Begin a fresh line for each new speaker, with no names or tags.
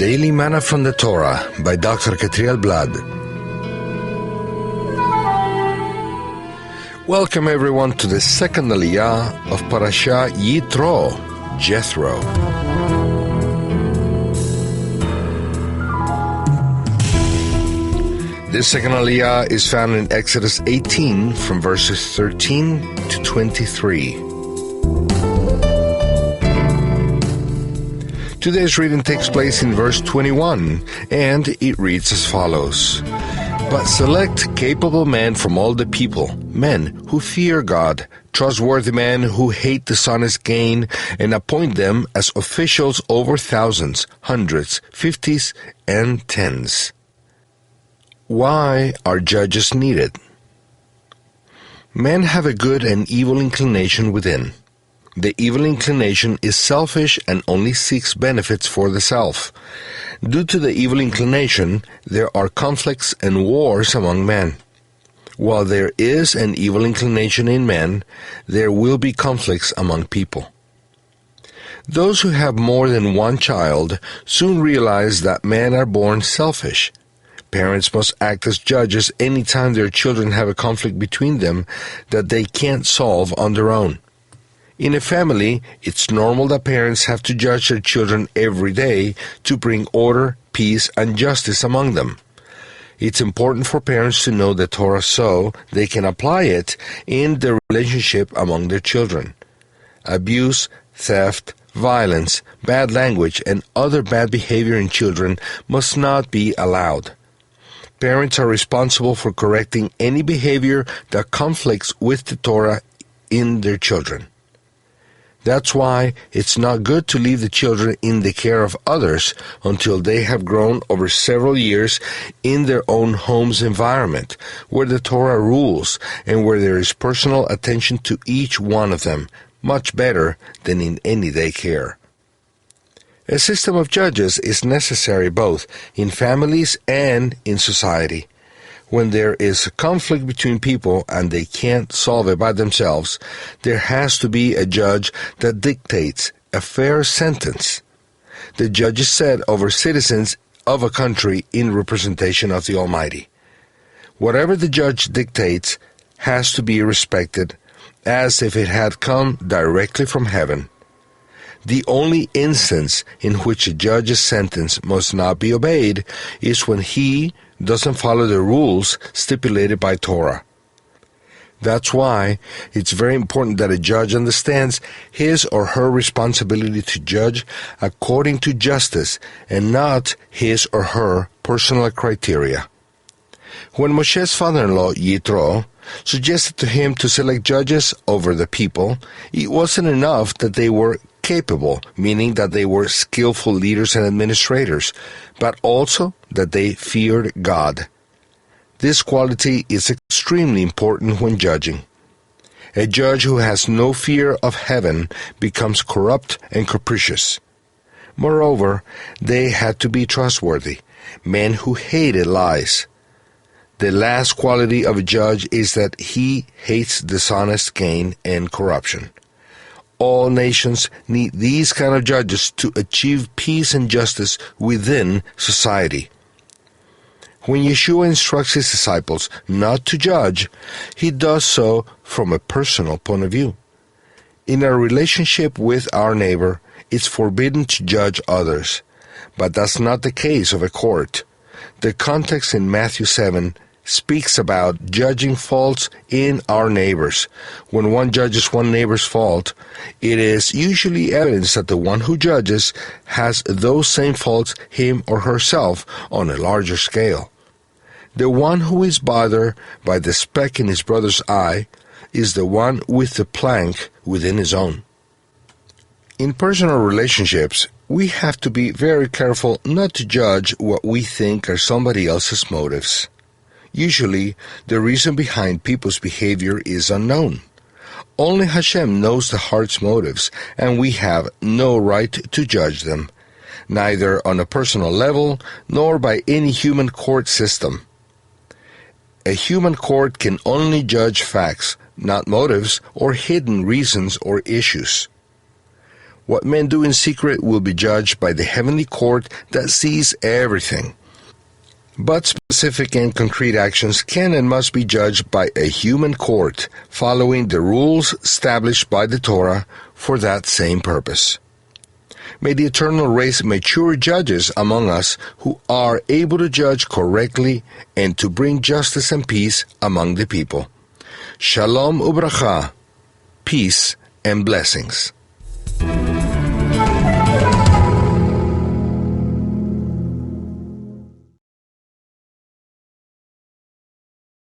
Daily Manna from the Torah by Dr. Ketriel Blad. Welcome everyone to the second aliyah of Parashat Yitro, Jethro. This second aliyah is found in Exodus 18 from verses 13 to 23. Today's reading takes place in verse 21, and it reads as follows. But select capable men from all the people, men who fear God, trustworthy men who hate dishonest gain, and appoint them as officials over thousands, hundreds, fifties, and tens. Why are judges needed? Men have a good and evil inclination within. The evil inclination is selfish and only seeks benefits for the self. Due to the evil inclination, there are conflicts and wars among men. While there is an evil inclination in men, there will be conflicts among people. Those who have more than one child soon realize that men are born selfish. Parents must act as judges anytime their children have a conflict between them that they can't solve on their own. In a family, it's normal that parents have to judge their children every day to bring order, peace, and justice among them. It's important for parents to know the Torah so they can apply it in the relationship among their children. Abuse, theft, violence, bad language, and other bad behavior in children must not be allowed. Parents are responsible for correcting any behavior that conflicts with the Torah in their children. That's why it's not good to leave the children in the care of others until they have grown over several years in their own home's environment, where the Torah rules and where there is personal attention to each one of them, much better than in any daycare. A system of judges is necessary both in families and in society. When there is a conflict between people and they can't solve it by themselves, there has to be a judge that dictates a fair sentence. The judge is set over citizens of a country in representation of the Almighty. Whatever the judge dictates has to be respected as if it had come directly from heaven. The only instance in which a judge's sentence must not be obeyed is when he doesn't follow the rules stipulated by Torah. That's why it's very important that a judge understands his or her responsibility to judge according to justice and not his or her personal criteria. When Moshe's father-in-law, Yitro, suggested to him to select judges over the people, it wasn't enough that they were capable, meaning that they were skillful leaders and administrators, but also that they feared God. This quality is extremely important when judging. A judge who has no fear of heaven becomes corrupt and capricious. Moreover, they had to be trustworthy, men who hated lies. The last quality of a judge is that he hates dishonest gain and corruption. All nations need these kind of judges to achieve peace and justice within society. When Yeshua instructs his disciples not to judge, he does so from a personal point of view. In our relationship with our neighbor, it's forbidden to judge others, but that's not the case of a court. The context in Matthew 7 speaks about judging faults in our neighbors. When one judges one neighbor's fault, it is usually evidence that the one who judges has those same faults him or herself on a larger scale. The one who is bothered by the speck in his brother's eye is the one with the plank within his own. In personal relationships, we have to be very careful not to judge what we think are somebody else's motives. Usually, the reason behind people's behavior is unknown. Only Hashem knows the heart's motives, and we have no right to judge them, neither on a personal level nor by any human court system. A human court can only judge facts, not motives or hidden reasons or issues. What men do in secret will be judged by the heavenly court that sees everything. But specific and concrete actions can and must be judged by a human court, following the rules established by the Torah for that same purpose. May the eternal raise mature judges among us who are able to judge correctly and to bring justice and peace among the people. Shalom ubracha, peace and blessings.